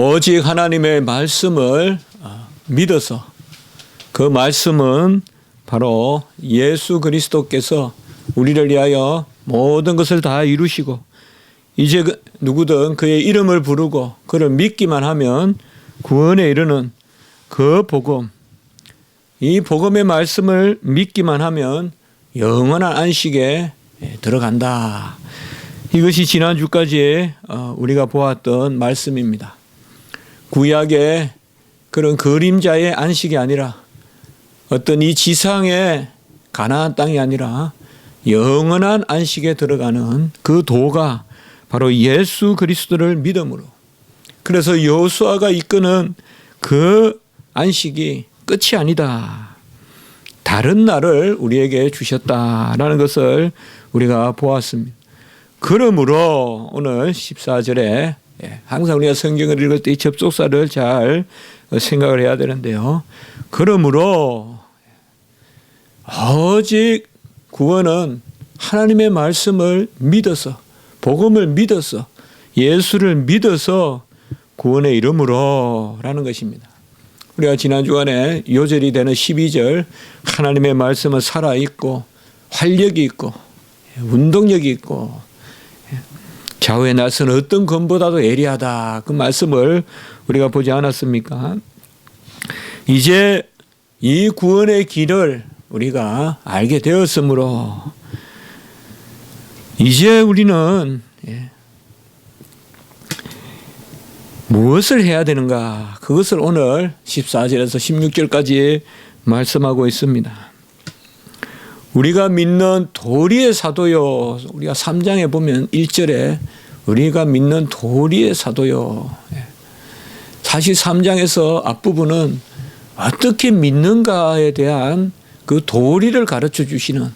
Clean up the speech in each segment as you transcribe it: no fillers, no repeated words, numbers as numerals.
오직 하나님의 말씀을 믿어서, 그 말씀은 바로 예수 그리스도께서 우리를 위하여 모든 것을 다 이루시고, 이제 누구든 그의 이름을 부르고 그를 믿기만 하면 구원에 이르는 그 복음, 이 복음의 말씀을 믿기만 하면 영원한 안식에 들어간다. 이것이 지난주까지 우리가 보았던 말씀입니다. 구약의 그런 그림자의 안식이 아니라, 어떤 이 지상의 가나안 땅이 아니라 영원한 안식에 들어가는 그 도가 바로 예수 그리스도를 믿음으로, 그래서 여호수아가 이끄는 그 안식이 끝이 아니다. 다른 날을 우리에게 주셨다라는 것을 우리가 보았습니다. 그러므로 오늘 14절에 항상 우리가 성경을 읽을 때 이 접속사를 잘 생각을 해야 되는데요. 그러므로 오직 구원은 하나님의 말씀을 믿어서, 복음을 믿어서, 예수를 믿어서 구원의 이름으로 라는 것입니다. 우리가 지난 주간에 요절이 되는 12절, 하나님의 말씀은 살아있고 활력이 있고 운동력이 있고 좌우의 낯선 어떤 검보다도 예리하다, 그 말씀을 우리가 보지 않았습니까? 이제 이 구원의 길을 우리가 알게 되었으므로 이제 우리는 무엇을 해야 되는가, 그것을 오늘 14절에서 16절까지 말씀하고 있습니다. 우리가 믿는 도리의 사도요, 우리가 3장에 보면 1절에 우리가 믿는 도리의 사도요. 사실 3장에서 앞부분은 어떻게 믿는가에 대한 그 도리를 가르쳐 주시는,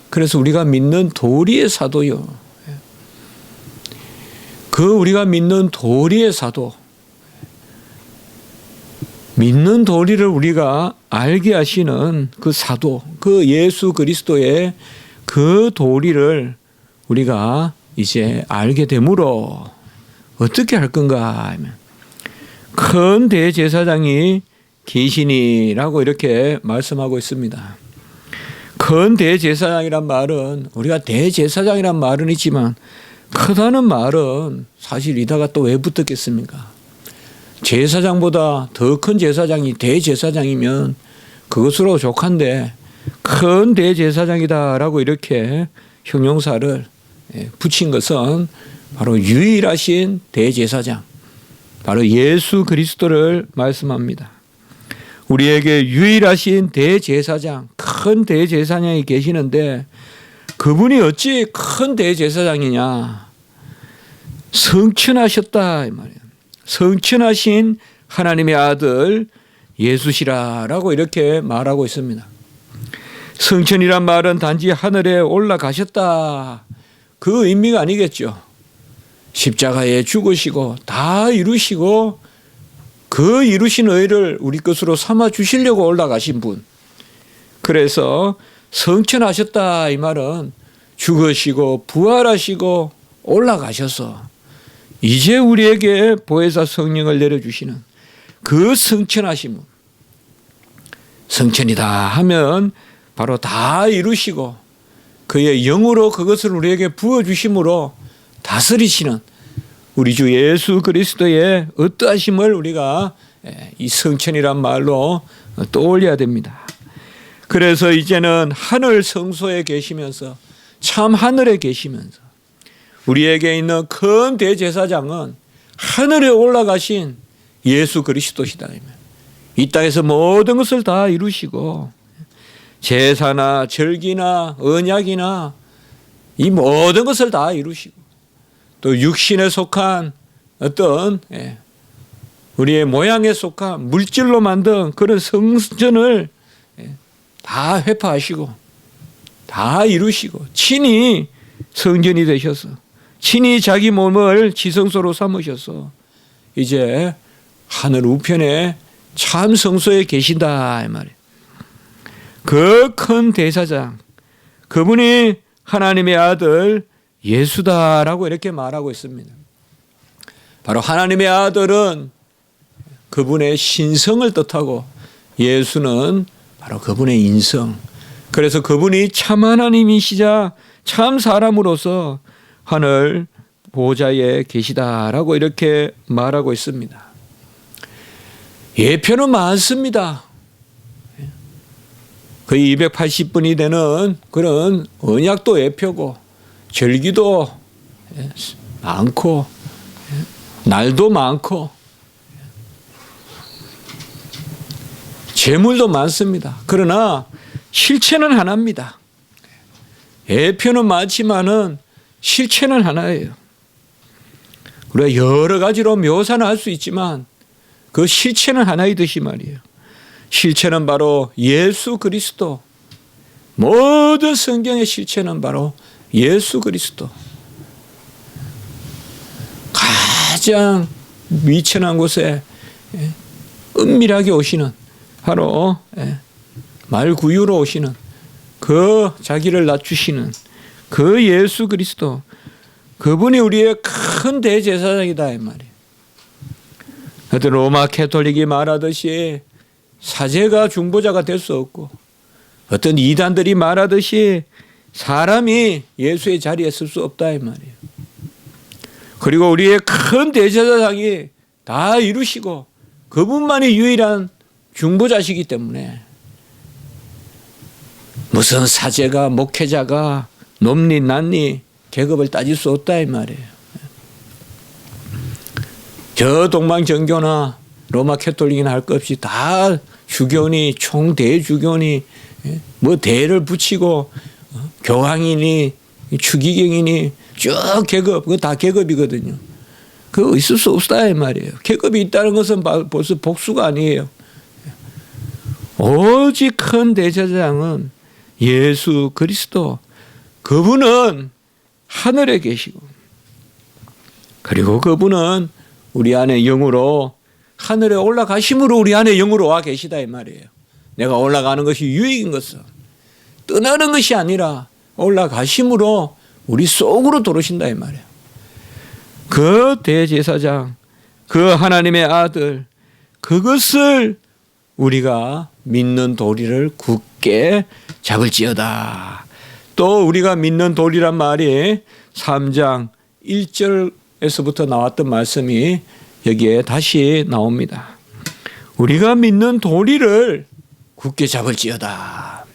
그래서 우리가 믿는 도리의 사도요. 그 우리가 믿는 도리의 사도, 믿는 도리를 우리가 알게 하시는 그 사도, 그 예수 그리스도의 그 도리를 우리가 이제 알게 되므로 어떻게 할 건가 하면, 큰 대제사장이 계시니라고 이렇게 말씀하고 있습니다. 큰 대제사장이란 말은, 우리가 대제사장이란 말은 있지만 크다는 말은 사실 이다가 또 왜 붙었겠습니까? 제사장보다 더 큰 제사장이 대제사장이면 그것으로 족한데, 큰 대제사장이다라고 이렇게 형용사를 붙인 것은 바로 유일하신 대제사장, 바로 예수 그리스도를 말씀합니다. 우리에게 유일하신 대제사장, 큰 대제사장이 계시는데, 그분이 어찌 큰 대제사장이냐? 성천하셨다 이 말이에요. 성천하신 하나님의 아들 예수시라라고 이렇게 말하고 있습니다. 성천이란 말은 단지 하늘에 올라가셨다, 그 의미가 아니겠죠. 십자가에 죽으시고 다 이루시고 그 이루신 의를 우리 것으로 삼아 주시려고 올라가신 분. 그래서 성천하셨다 이 말은 죽으시고 부활하시고 올라가셔서 이제 우리에게 보혜사 성령을 내려주시는 그 성천하신 분. 성천이다 하면 바로 다 이루시고 그의 영으로 그것을 우리에게 부어주심으로 다스리시는 우리 주 예수 그리스도의 어떠하심을 우리가 이 성천이란 말로 떠올려야 됩니다. 그래서 이제는 하늘 성소에 계시면서, 참 하늘에 계시면서 우리에게 있는 큰 대제사장은 하늘에 올라가신 예수 그리스도시다. 이 땅에서 모든 것을 다 이루시고 제사나 절기나 언약이나 이 모든 것을 다 이루시고, 또 육신에 속한 어떤 우리의 모양에 속한 물질로 만든 그런 성전을 다 회파하시고 다 이루시고 친히 성전이 되셔서 친히 자기 몸을 지성소로 삼으셔서 이제 하늘 우편에 참 성소에 계신다 이 말이에요. 그 큰 대사장, 그분이 하나님의 아들 예수다라고 이렇게 말하고 있습니다. 바로 하나님의 아들은 그분의 신성을 뜻하고 예수는 바로 그분의 인성. 그래서 그분이 참 하나님이시자 참 사람으로서 하늘 보좌에 계시다라고 이렇게 말하고 있습니다. 예표는 많습니다. 거의 280분이 되는 그런 언약도 예표고 절기도 많고 날도 많고 제물도 많습니다. 그러나 실체는 하나입니다. 예표는 많지만은 실체는 하나예요. 우리가 여러 가지로 묘사는 할 수 있지만 그 실체는 하나이듯이 말이에요. 실체는 바로 예수 그리스도. 모든 성경의 실체는 바로 예수 그리스도. 가장 미천한 곳에 은밀하게 오시는 바로 말구유로 오시는 그 자기를 낮추시는 그 예수 그리스도. 그분이 우리의 큰 대제사장이다 이 말이에요. 어떤 로마 캐톨릭이 말하듯이 사제가 중보자가 될 수 없고 어떤 이단들이 말하듯이 사람이 예수의 자리에 설 수 없다 이 말이에요. 그리고 우리의 큰 대제사장이 다 이루시고 그분만이 유일한 중보자시기 때문에 무슨 사제가 목회자가 높니 낮니 계급을 따질 수 없다 이 말이에요. 저 동방정교나 로마 캐톨릭이나 할 것 없이 다 주교니 총대주교니 뭐 대를 붙이고 교황이니 추기경이니 쭉 계급 그거 다 계급이거든요. 그거 있을 수 없다 이 말이에요. 계급이 있다는 것은 벌써 복수가 아니에요. 오직 큰 대제사장은 예수 그리스도. 그분은 하늘에 계시고 그리고 그분은 우리 안에 영으로 하늘에 올라가심으로 우리 안에 영으로 와 계시다 이 말이에요. 내가 올라가는 것이 유익인 것은 떠나는 것이 아니라 올라가심으로 우리 속으로 들어오신다 이 말이에요. 그 대제사장, 그 하나님의 아들, 그것을 우리가 믿는 도리를 굳게 잡을지어다. 또 우리가 믿는 도리란 말이 3장 1절에서부터 나왔던 말씀이 여기에 다시 나옵니다. 우리가 믿는 도리를 굳게 잡을지어다.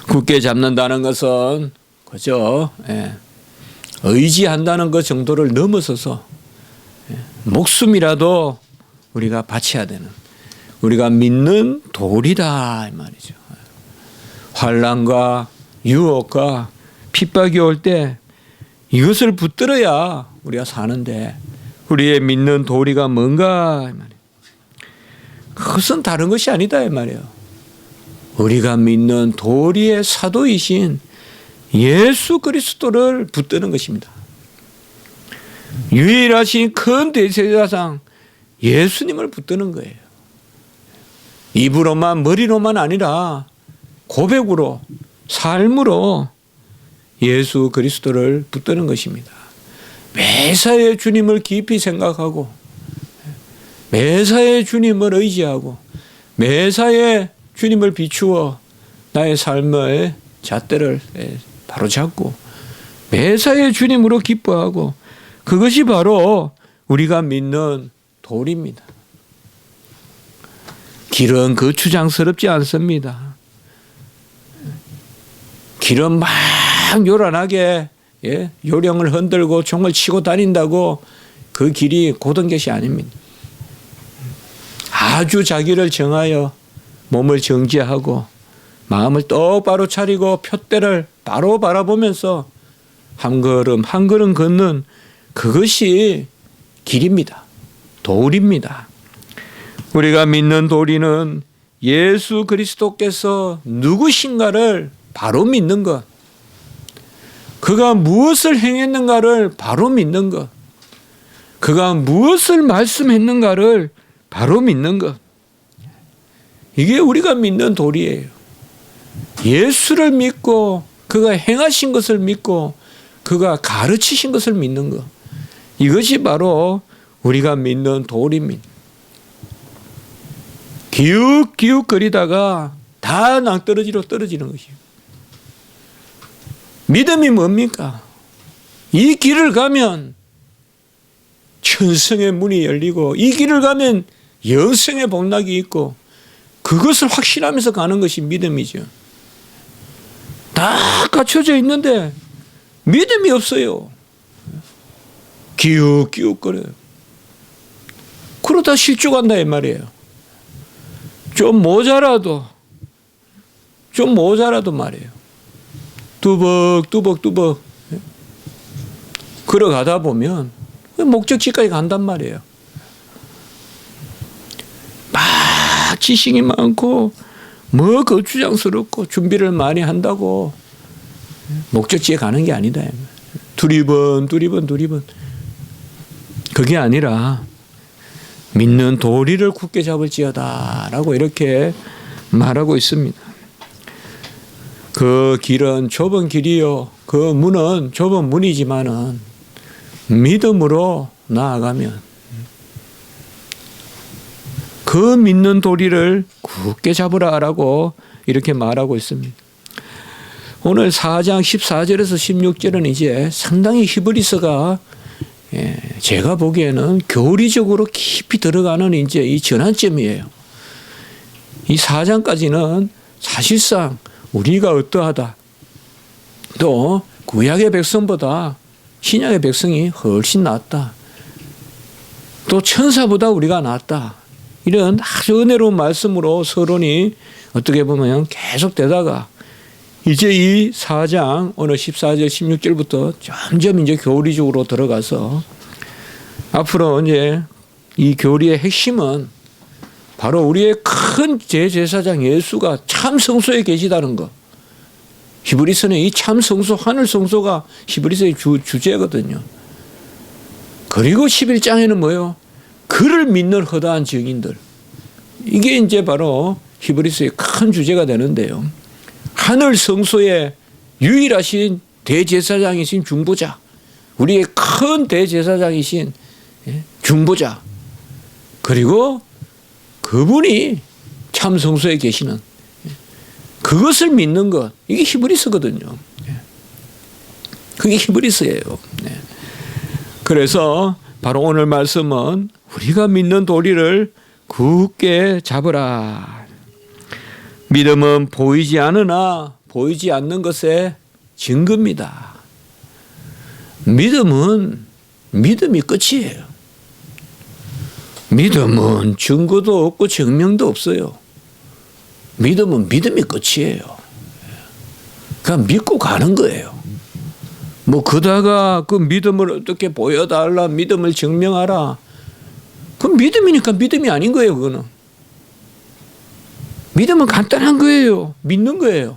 굳게 잡는다는 것은 그죠? 의지한다는 것 정도를 넘어서서 목숨이라도 우리가 바쳐야 되는 우리가 믿는 도리다 이 말이죠. 환난과 유혹과 핍박이 올 때 이것을 붙들어야 우리가 사는데 우리의 믿는 도리가 뭔가 이 말이에요. 그것은 다른 것이 아니다 이 말이에요. 우리가 믿는 도리의 사도이신 예수 그리스도를 붙드는 것입니다. 유일하신 큰 대제사장 예수님을 붙드는 거예요. 입으로만 머리로만 아니라 고백으로 삶으로 예수 그리스도를 붙드는 것입니다. 매사에 주님을 깊이 생각하고 매사에 주님을 의지하고 매사에 주님을 비추어 나의 삶의 잣대를 바로잡고 매사에 주님으로 기뻐하고 그것이 바로 우리가 믿는 도리입니다. 길은 거추장스럽지 않습니다. 길은 막 요란하게 요령을 흔들고 종을 치고 다닌다고 그 길이 고든 것이 아닙니다. 아주 자기를 정하여 몸을 정지하고 마음을 똑바로 차리고 푯대를 바로 바라보면서 한 걸음 한 걸음 걷는 그것이 길입니다. 도리입니다. 우리가 믿는 도리는 예수 그리스도께서 누구신가를 바로 믿는 것. 그가 무엇을 행했는가를 바로 믿는 것. 그가 무엇을 말씀했는가를 바로 믿는 것. 이게 우리가 믿는 도리예요. 예수를 믿고 그가 행하신 것을 믿고 그가 가르치신 것을 믿는 것. 이것이 바로 우리가 믿는 도리입니다. 기웃기웃거리다가 다 낭떠러지로 떨어지는 것이에요. 믿음이 뭡니까? 이 길을 가면 천성의 문이 열리고 이 길을 가면 영생의 복락이 있고 그것을 확신하면서 가는 것이 믿음이죠. 다 갖춰져 있는데 믿음이 없어요. 기웃기웃거려요. 그러다 실족한다 이 말이에요. 좀 모자라도 말이에요. 뚜벅뚜벅 걸어가다 보면 목적지까지 간단 말이에요. 막 지식이 많고 뭐 거추장스럽고 준비를 많이 한다고 목적지에 가는 게 아니다. 두리번 그게 아니라 믿는 도리를 굳게 잡을지어다라고 이렇게 말하고 있습니다. 그 길은 좁은 길이요. 그 문은 좁은 문이지만은 믿음으로 나아가면 그 믿는 도리를 굳게 잡으라라고 이렇게 말하고 있습니다. 오늘 4장 14절에서 16절은 이제 상당히 히브리서가 제가 보기에는 교리적으로 깊이 들어가는 이제 이 전환점이에요. 이 4장까지는 사실상 우리가 어떠하다. 또 구약의 백성보다 신약의 백성이 훨씬 낫다. 또 천사보다 우리가 낫다. 이런 아주 은혜로운 말씀으로 서론이 어떻게 보면 계속되다가 이제 이 4장 오늘 14절 16절부터 점점 이제 교리적으로 들어가서 앞으로 이제 이 교리의 핵심은 바로 우리의 큰 대제사장 예수가 참 성소에 계시다는 것. 히브리서는 이 참 성소, 하늘 성소가 히브리서의 주제거든요. 그리고 11장에는 뭐예요? 그를 믿는 허다한 증인들. 이게 이제 바로 히브리서의 큰 주제가 되는데요. 하늘 성소의 유일하신 대제사장이신 중보자. 우리의 큰 대제사장이신 중보자. 그리고 그분이 참 성소에 계시는 그것을 믿는 것. 이게 히브리서거든요. 그게 히브리서예요. 그래서 바로 오늘 말씀은 우리가 믿는 도리를 굳게 잡으라. 믿음은 보이지 않으나 보이지 않는 것의 증거입니다. 믿음은 믿음이 끝이에요. 믿음은 증거도 없고 증명도 없어요. 믿음은 믿음이 끝이에요. 그냥 믿고 가는 거예요. 뭐 그다가 그 믿음을 어떻게 보여달라, 믿음을 증명하라. 그건 믿음이니까 믿음이 아닌 거예요. 그거는. 믿음은 간단한 거예요. 믿는 거예요.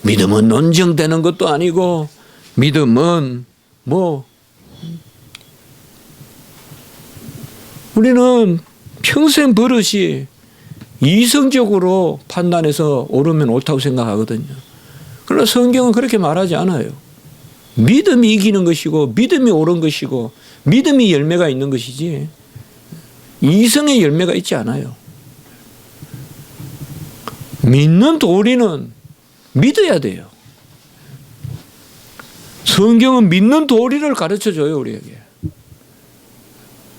믿음은 논증되는 것도 아니고 믿음은 뭐 우리는 평생 버릇이 이성적으로 판단해서 옳으면 옳다고 생각하거든요. 그러나 성경은 그렇게 말하지 않아요. 믿음이 이기는 것이고 믿음이 옳은 것이고 믿음이 열매가 있는 것이지 이성의 열매가 있지 않아요. 믿는 도리는 믿어야 돼요. 성경은 믿는 도리를 가르쳐줘요, 우리에게.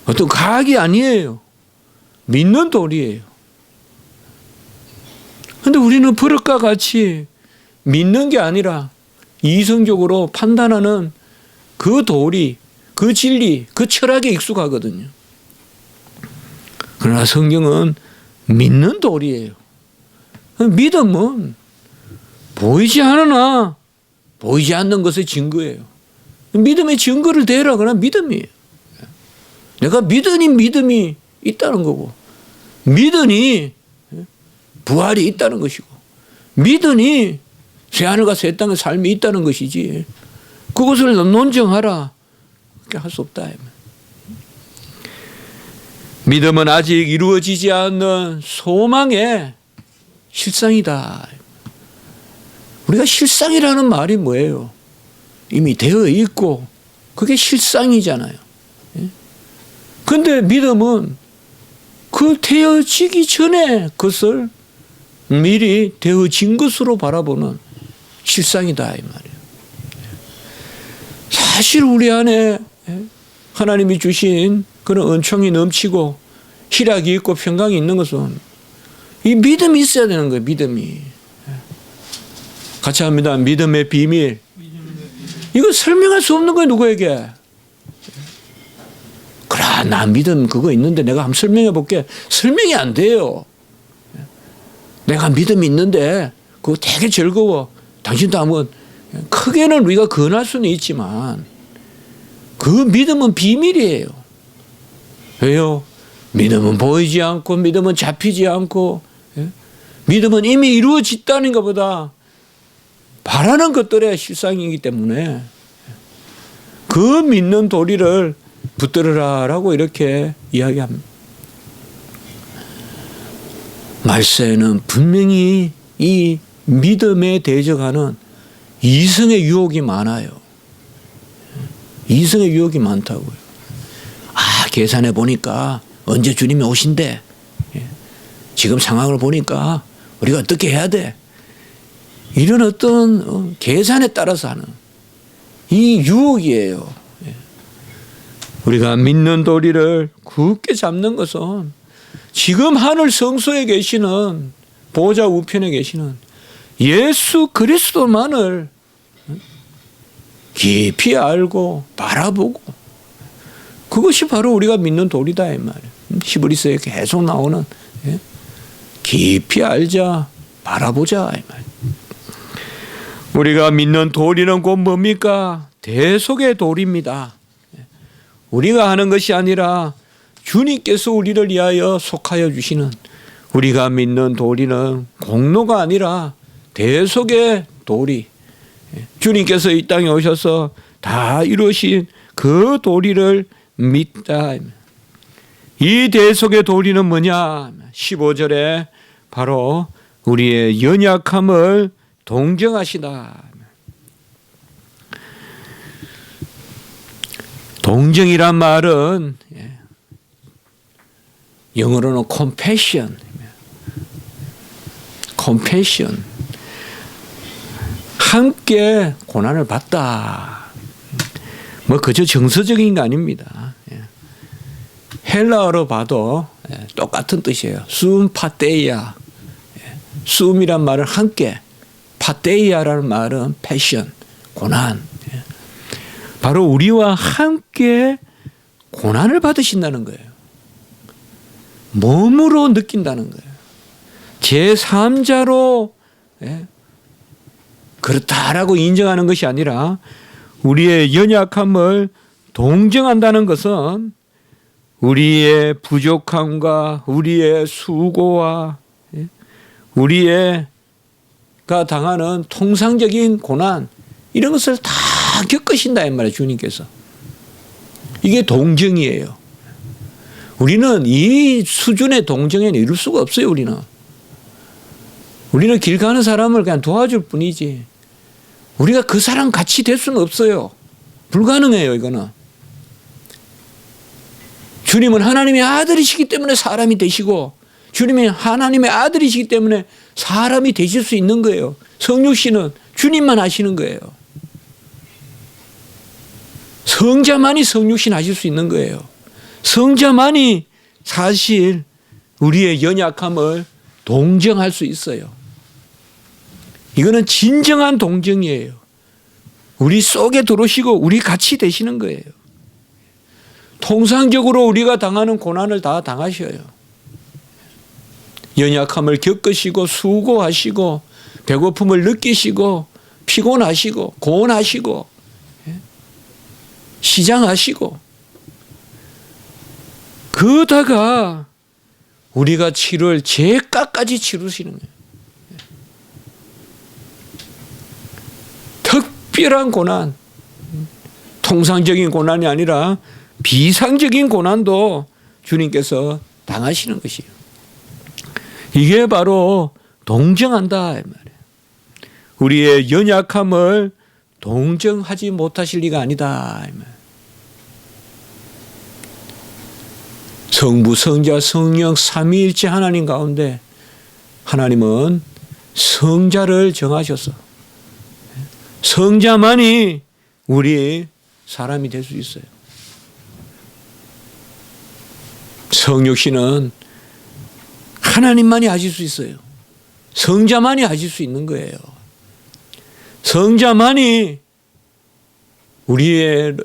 어떤 과학이 아니에요. 믿는 도리예요. 그런데 우리는 버릇과 같이 믿는 게 아니라 이성적으로 판단하는 그 도리, 그 진리, 그 철학에 익숙하거든요. 그러나 성경은 믿는 도리예요. 믿음은 보이지 않으나 보이지 않는 것의 증거예요. 믿음의 증거를 대라 그러나 믿음이에요. 내가 믿으니 믿음이 있다는 거고 믿으니 부활이 있다는 것이고 믿으니 새하늘과 새 땅의 삶이 있다는 것이지 그것을 논증하라 그렇게 할 수 없다. 믿음은 아직 이루어지지 않는 소망의 실상이다. 우리가 실상이라는 말이 뭐예요? 이미 되어 있고 그게 실상이잖아요. 그런데 믿음은 그 되어지기 전에 그것을 미리 되어진 것으로 바라보는 실상이다 이 말이에요. 사실 우리 안에 하나님이 주신 그런 은총이 넘치고 희락이 있고 평강이 있는 것은 이 믿음이 있어야 되는 거예요. 믿음이. 같이 합니다. 믿음의 비밀. 이거 설명할 수 없는 거예요. 누구에게. 그래 나 믿음 그거 있는데 내가 한번 설명해 볼게. 설명이 안 돼요. 내가 믿음이 있는데 그거 되게 즐거워. 당신도 한번 크게는 우리가 권할 수는 있지만 그 믿음은 비밀이에요. 왜요? 믿음은 보이지 않고 믿음은 잡히지 않고 믿음은 이미 이루어졌다는 것보다 바라는 것들의 실상이기 때문에 그 믿는 도리를 붙들으라라고 이렇게 이야기합니다. 말세에는 분명히 이 믿음에 대적하는 이성의 유혹이 많아요. 이성의 유혹이 많다고요. 아, 계산해 보니까 언제 주님이 오신대. 지금 상황을 보니까 우리가 어떻게 해야 돼. 이런 어떤 계산에 따라서 하는 이 유혹이에요. 우리가 믿는 도리를 굳게 잡는 것은 지금 하늘 성소에 계시는 보좌 우편에 계시는 예수 그리스도만을 깊이 알고 바라보고 그것이 바로 우리가 믿는 도리다 이 말이에요. 히브리서에 계속 나오는 깊이 알자 바라보자 이 말이에요. 우리가 믿는 도리는 곧 뭡니까? 대속의 도리입니다. 우리가 하는 것이 아니라 주님께서 우리를 위하여 속하여 주시는 우리가 믿는 도리는 공로가 아니라 대속의 도리. 주님께서 이 땅에 오셔서 다 이루신 그 도리를 믿다. 이 대속의 도리는 뭐냐? 15절에 바로 우리의 연약함을 동정하시다. 동정이란 말은 영어로는 compassion. compassion. 함께 고난을 받다. 뭐 그저 정서적인 거 아닙니다. 헬라어로 봐도 똑같은 뜻이에요. 숨파테이아. 숨이란 말은 함께, 파테이아라는 말은 패션, 고난. 바로 우리와 함께 고난을 받으신다는 거예요. 몸으로 느낀다는 거예요. 제3자로 그렇다라고 인정하는 것이 아니라 우리의 연약함을 동정한다는 것은 우리의 부족함과 우리의 수고와 우리가 당하는 통상적인 고난 이런 것을 다 겪으신다 이 말이에요. 주님께서. 이게 동정이에요. 우리는 이 수준의 동정에는 이룰 수가 없어요. 우리는 길 가는 사람을 그냥 도와줄 뿐이지 우리가 그 사람 같이 될 수는 없어요. 불가능해요. 이거는. 주님은 하나님의 아들이시기 때문에 사람이 되시고 주님이 하나님의 아들이시기 때문에 사람이 되실 수 있는 거예요. 성육신은 주님만 하시는 거예요. 성자만이 성육신 하실 수 있는 거예요. 성자만이 사실 우리의 연약함을 동정할 수 있어요. 이거는 진정한 동정이에요. 우리 속에 들어오시고 우리 같이 되시는 거예요. 통상적으로 우리가 당하는 고난을 다 당하셔요. 연약함을 겪으시고 수고하시고 배고픔을 느끼시고 피곤하시고 고온하시고 시장하시고 그러다가 우리가 치를 죄값까지 치르시는 거예요. 특별한 고난, 통상적인 고난이 아니라 비상적인 고난도 주님께서 당하시는 것이에요. 이게 바로 동정한다 이 말이에요. 우리의 연약함을 동정하지 못하실 리가 아니다 이 말이에요. 성부, 성자, 성령 삼위일체 하나님 가운데 하나님은 성자를 정하셔서 성자만이 우리 사람이 될 수 있어요. 성육신은 하나님만이 하실 수 있어요. 성자만이 하실 수 있는 거예요. 성자만이 우리의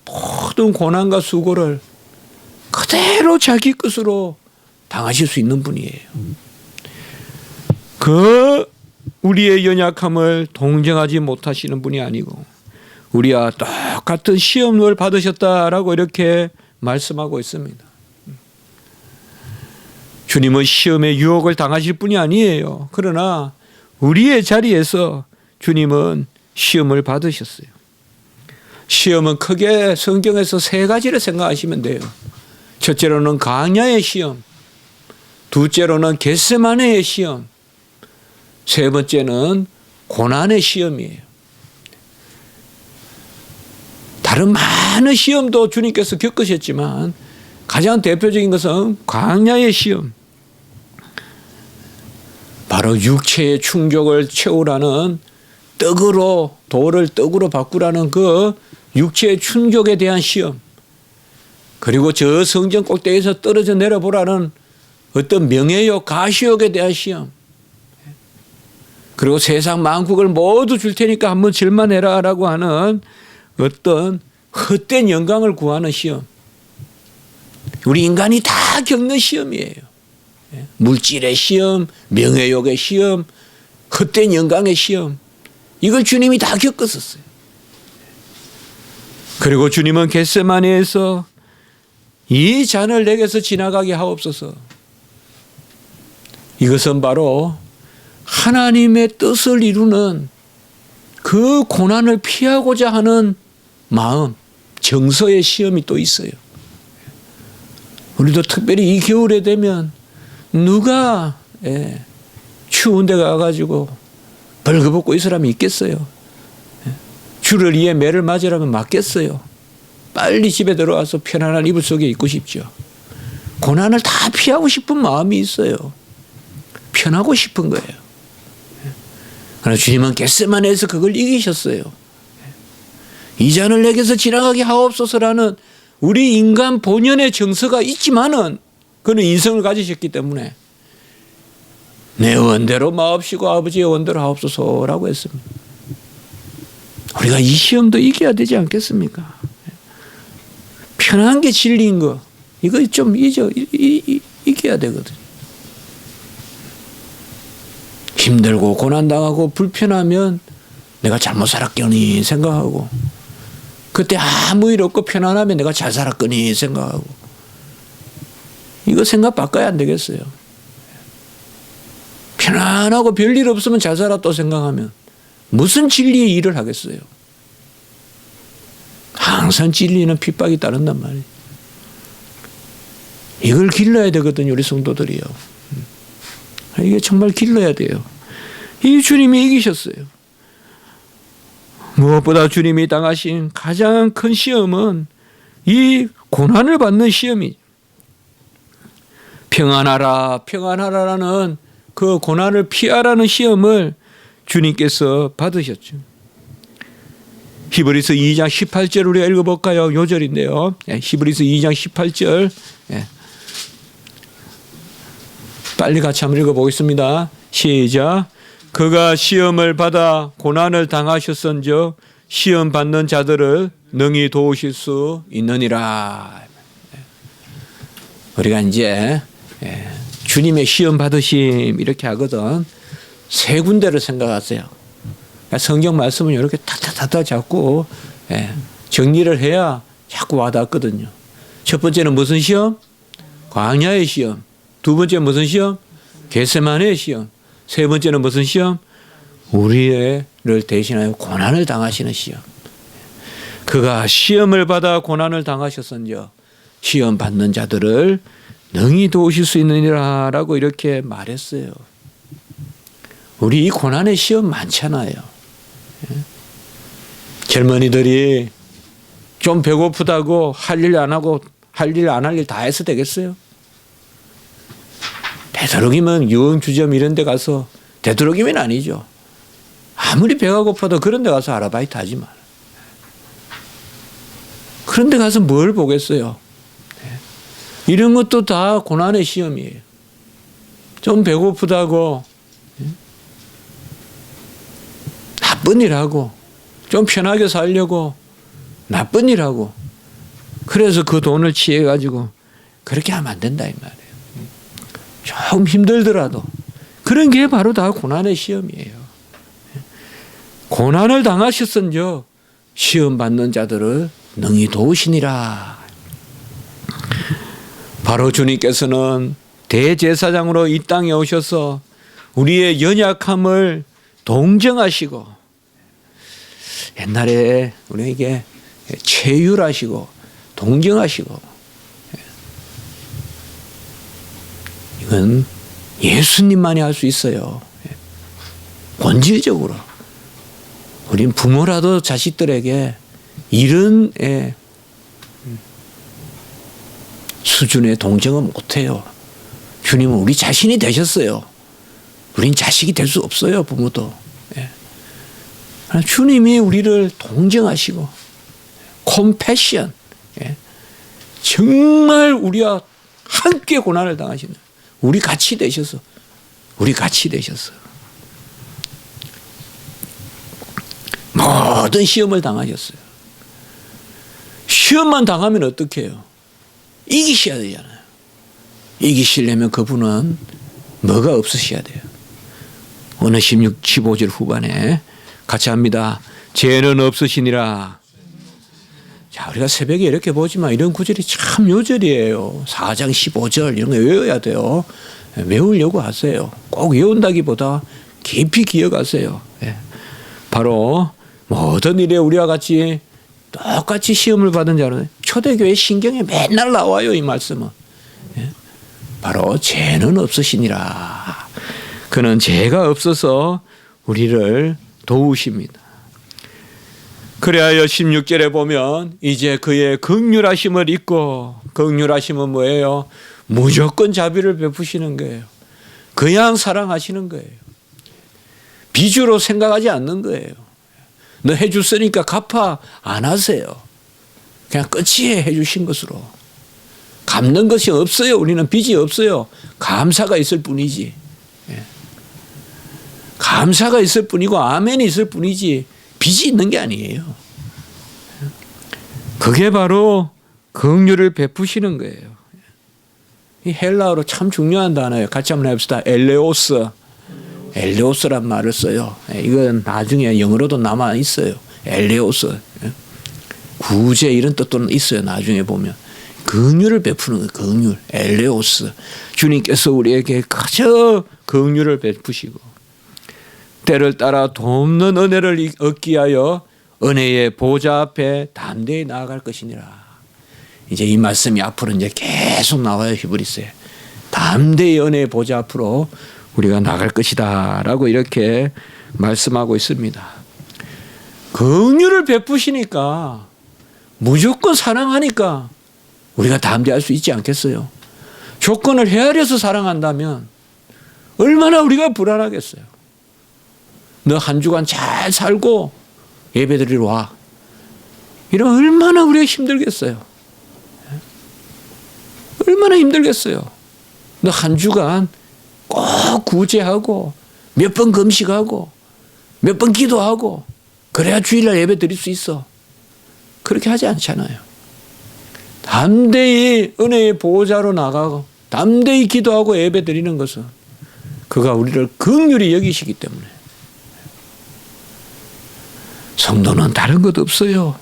모든 고난과 수고를 그대로 자기 것으로 당하실 수 있는 분이에요. 그 우리의 연약함을 동정하지 못하시는 분이 아니고 우리와 똑같은 시험을 받으셨다라고 이렇게 말씀하고 있습니다. 주님은 시험의 유혹을 당하실 분이 아니에요. 그러나 우리의 자리에서 주님은 시험을 받으셨어요. 시험은 크게 성경에서 세 가지를 생각하시면 돼요. 첫째로는 광야의 시험, 둘째로는 겟세마네의 시험, 세 번째는 고난의 시험이에요. 다른 많은 시험도 주님께서 겪으셨지만 가장 대표적인 것은 광야의 시험. 바로 육체의 충족을 채우라는 돌을 떡으로 바꾸라는 그 육체의 충족에 대한 시험. 그리고 저 성전 꼭대기에서 떨어져 내려보라는 어떤 명예욕, 가시욕에 대한 시험. 그리고 세상 만국을 모두 줄 테니까 한번 질만해라 라고 하는 어떤 헛된 영광을 구하는 시험. 우리 인간이 다 겪는 시험이에요. 물질의 시험, 명예욕의 시험, 헛된 영광의 시험. 이걸 주님이 다 겪었었어요. 그리고 주님은 겟세마네에서 이 잔을 내게서 지나가게 하옵소서. 이것은 바로 하나님의 뜻을 이루는 그 고난을 피하고자 하는 마음, 정서의 시험이 또 있어요. 우리도 특별히 이 겨울에 되면 누가 추운 데 가가지고 벌거벗고 이 사람이 있겠어요? 주를 위해 매를 맞으라면 맞겠어요? 빨리 집에 들어와서 편안한 이불 속에 있고 싶죠. 고난을 다 피하고 싶은 마음이 있어요. 편하고 싶은 거예요. 그러나 주님은 겟세마네에서 그걸 이기셨어요. 이 잔을 내게서 지나가게 하옵소서라는 우리 인간 본연의 정서가 있지만은 그는 인성을 가지셨기 때문에 내 원대로 마옵시고 아버지의 원대로 하옵소서라고 했습니다. 우리가 이 시험도 이겨야 되지 않겠습니까? 편한 게 진리인 거 이거 좀 이겨야 되거든요. 힘들고 고난당하고 불편하면 내가 잘못 살았거니 생각하고 그때 아무 일 없고 편안하면 내가 잘 살았거니 생각하고 이거 생각 바꿔야 안 되겠어요. 편안하고 별일 없으면 잘 살았다고 생각하면 무슨 진리의 일을 하겠어요. 항상 진리는 핍박이 따른단 말이에요. 이걸 길러야 되거든요. 우리 성도들이요. 이게 정말 길러야 돼요. 이 주님이 이기셨어요. 무엇보다 주님이 당하신 가장 큰 시험은 이 고난을 받는 시험이죠. 평안하라, 평안하라라는 그 고난을 피하라는 시험을 주님께서 받으셨죠. 히브리서 2장 18절 우리가 읽어볼까요? 요절인데요. 히브리서 2장 18절. 빨리 같이 한번 읽어보겠습니다. 시작. 그가 시험을 받아 고난을 당하셨은즉 시험 받는 자들을 능히 도우실 수 있느니라. 우리가 이제 주님의 시험 받으심 이렇게 하거든. 세 군데를 생각하세요. 성경 말씀은 이렇게 탁탁탁탁 자꾸 정리를 해야 자꾸 와닿거든요. 첫 번째는 무슨 시험? 광야의 시험. 두 번째는 무슨 시험? 겟세마네의 시험. 세 번째는 무슨 시험? 우리를 대신하여 고난을 당하시는 시험. 그가 시험을 받아 고난을 당하셨은즉 시험 받는 자들을 능히 도우실 수 있느니라 라고 이렇게 말했어요. 우리 이 고난의 시험 많잖아요. 젊은이들이 좀 배고프다고 할 일 안 하고 할 일 안 할 일 다 해서 되겠어요? 되도록이면 유흥주점 이런 데 가서, 되도록이면 아니죠. 아무리 배가 고파도 그런 데 가서 아르바이트 하지 마. 그런 데 가서 뭘 보겠어요? 이런 것도 다 고난의 시험이에요. 좀 배고프다고 나쁜 일하고, 좀 편하게 살려고 나쁜 일하고, 그래서 그 돈을 취해가지고 그렇게 하면 안 된다 이 말이에요. 조금 힘들더라도 그런 게 바로 다 고난의 시험이에요. 고난을 당하셨은즉 시험 받는 자들을 능히 도우시니라. 바로 주님께서는 대제사장으로 이 땅에 오셔서 우리의 연약함을 동정하시고, 옛날에 우리에게 체휼하시고 동정하시고, 이건 예수님만이 할 수 있어요. 본질적으로 우린 부모라도 자식들에게 이런 수준의 동정은 못해요. 주님은 우리 자신이 되셨어요. 우린 자식이 될 수 없어요. 부모도. 주님이 우리를 동정하시고 컴패션, 정말 우리와 함께 고난을 당하시는, 우리 같이 되셔서, 우리 같이 되셔서 모든 시험을 당하셨어요. 시험만 당하면 어떻게 해요? 이기셔야 되잖아요. 이기시려면 그분은 뭐가 없으셔야 돼요. 오늘 15절 후반에 같이 합니다. 죄는 없으시니라. 자, 우리가 새벽에 이렇게 보지만 이런 구절이 참 요절이에요. 4장 15절 이런 거 외워야 돼요. 외우려고 하세요. 꼭 외운다기보다 깊이 기억하세요. 바로 모든 일에 우리와 같이 똑같이 시험을 받은 자는 초대교회 신경에 맨날 나와요. 이 말씀은. 바로 죄는 없으시니라. 그는 죄가 없어서 우리를 도우십니다. 그래야 16절에 보면 이제 그의 긍휼하심을 잊고, 긍휼하심은 뭐예요? 무조건 자비를 베푸시는 거예요. 그냥 사랑하시는 거예요. 비주로 생각하지 않는 거예요. 너 해줬으니까 갚아 안 하세요. 그냥 끝이에요. 해주신 것으로. 갚는 것이 없어요. 우리는 빚이 없어요. 감사가 있을 뿐이지. 감사가 있을 뿐이고 아멘이 있을 뿐이지 빚이 있는 게 아니에요. 그게 바로 긍휼을 베푸시는 거예요. 이 헬라어로 참 중요한 단어예요. 같이 한번 해봅시다. 엘레오스. 엘레오스란 말을 써요. 이건 나중에 영어로도 남아 있어요. 엘레오스. 구제 이런 뜻도 있어요. 나중에 보면. 긍휼을 베푸는 거예요. 긍휼. 엘레오스. 주님께서 우리에게 그저 긍휼을 베푸시고, 때를 따라 돕는 은혜를 얻기 위하여 은혜의 보좌 앞에 담대히 나아갈 것이니라. 이제 이 말씀이 앞으로 이제 계속 나와요. 히브리서에. 담대히 은혜의 보좌 앞으로 우리가 나갈 것이다 라고 이렇게 말씀하고 있습니다. 긍휼을 베푸시니까, 무조건 사랑하니까 우리가 담대할 수 있지 않겠어요? 조건을 헤아려서 사랑한다면 얼마나 우리가 불안하겠어요. 너 한 주간 잘 살고 예배드리러 와. 이러면 얼마나 우리가 힘들겠어요. 얼마나 힘들겠어요. 너 한 주간 꼭 구제하고 몇 번 금식하고 몇 번 기도하고 그래야 주일날 예배 드릴 수 있어. 그렇게 하지 않잖아요. 담대히 은혜의 보호자로 나가고 담대히 기도하고 예배 드리는 것은 그가 우리를 긍휼히 여기시기 때문에. 성도는 다른 것 없어요.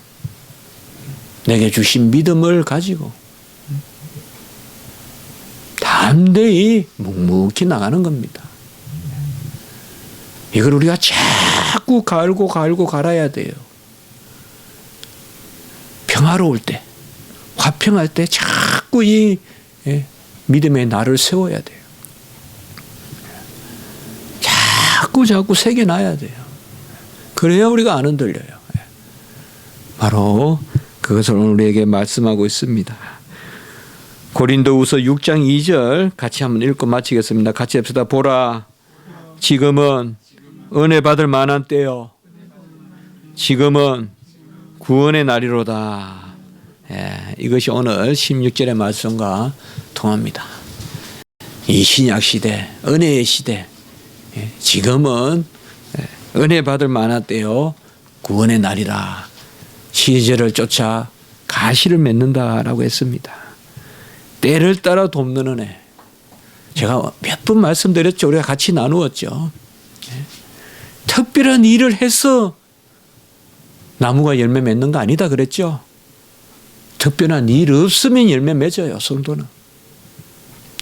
내게 주신 믿음을 가지고 담대히 묵묵히 나가는 겁니다. 이걸 우리가 자꾸 갈고 갈아야 돼요. 평화로울 때, 화평할 때 자꾸 이 믿음의 날을 세워야 돼요. 자꾸 새겨놔야 돼요. 그래야 우리가 안 흔들려요. 바로 그것을 오늘 우리에게 말씀하고 있습니다. 고린도후서 6장 2절 같이 한번 읽고 마치겠습니다. 같이 합시다. 보라, 지금은 은혜 받을 만한 때요, 지금은 구원의 날이로다. 이것이 오늘 16절의 말씀과 통합니다. 이 신약 시대, 은혜의 시대, 지금은 은혜 받을 만한 때요, 구원의 날이라. 시절을 쫓아 가시를 맺는다라고 했습니다. 때를 따라 돕는 은혜. 제가 몇 번 말씀드렸죠. 우리가 같이 나누었죠. 특별한 일을 해서 나무가 열매 맺는 거 아니다 그랬죠. 특별한 일 없으면 열매 맺어요. 성도는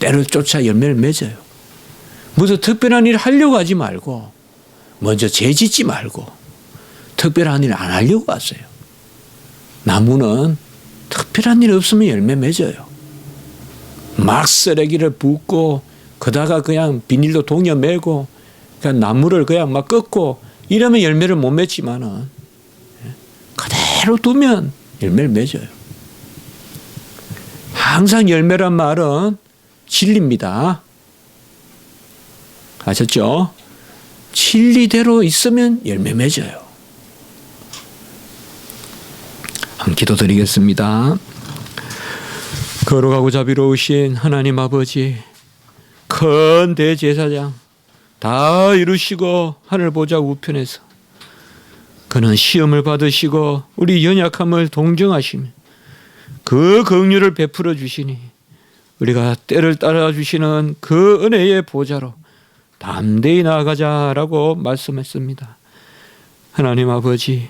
때를 쫓아 열매를 맺어요. 무슨 특별한 일 하려고 하지 말고, 먼저 죄 짓지 말고 특별한 일 안 하려고 하세요. 나무는 특별한 일 없으면 열매 맺어요. 막 쓰레기를 붓고 그다가 그냥 비닐로 동여 매고 그냥 나무를 그냥 막 꺾고 이러면 열매를 못 맺지만은 그대로 두면 열매를 맺어요. 항상 열매란 말은 진리입니다. 아셨죠? 진리대로 있으면 열매 맺어요. 한번 기도드리겠습니다. 거룩하고 자비로우신 하나님 아버지, 큰 대제사장 다 이루시고 하늘 보좌 우편에서 그는 시험을 받으시고 우리 연약함을 동정하시며 그 긍휼을 베풀어 주시니 우리가 때를 따라 주시는 그 은혜의 보좌로 담대히 나아가자라고 말씀했습니다. 하나님 아버지,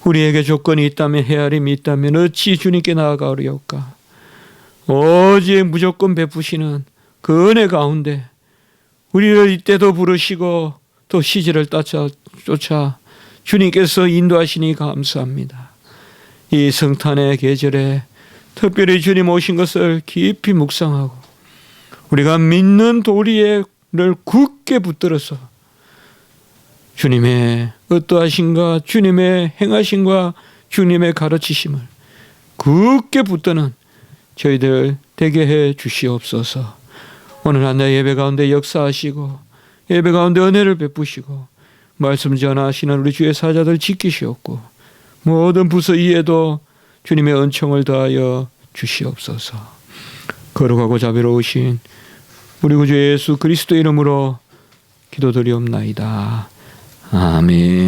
우리에게 조건이 있다면, 헤아림이 있다면 어찌 주님께 나아가오리까? 오직 무조건 베푸시는 그 은혜 가운데 우리를 이때도 부르시고 또 시절을 쫓아 주님께서 인도하시니 감사합니다. 이 성탄의 계절에 특별히 주님 오신 것을 깊이 묵상하고 우리가 믿는 도리를 굳게 붙들어서 주님의 어떠하신가, 주님의 행하심과 주님의 가르치심을 굳게 붙드는 저희들 되게 해 주시옵소서. 오늘 한날 예배 가운데 역사하시고 예배 가운데 은혜를 베푸시고 말씀 전하시는 우리 주의 사자들 지키시옵고 모든 부서 이에도 주님의 은총을 더하여 주시옵소서. 거룩하고 자비로우신 우리 구주 예수 그리스도 이름으로 기도드리옵나이다. 아멘.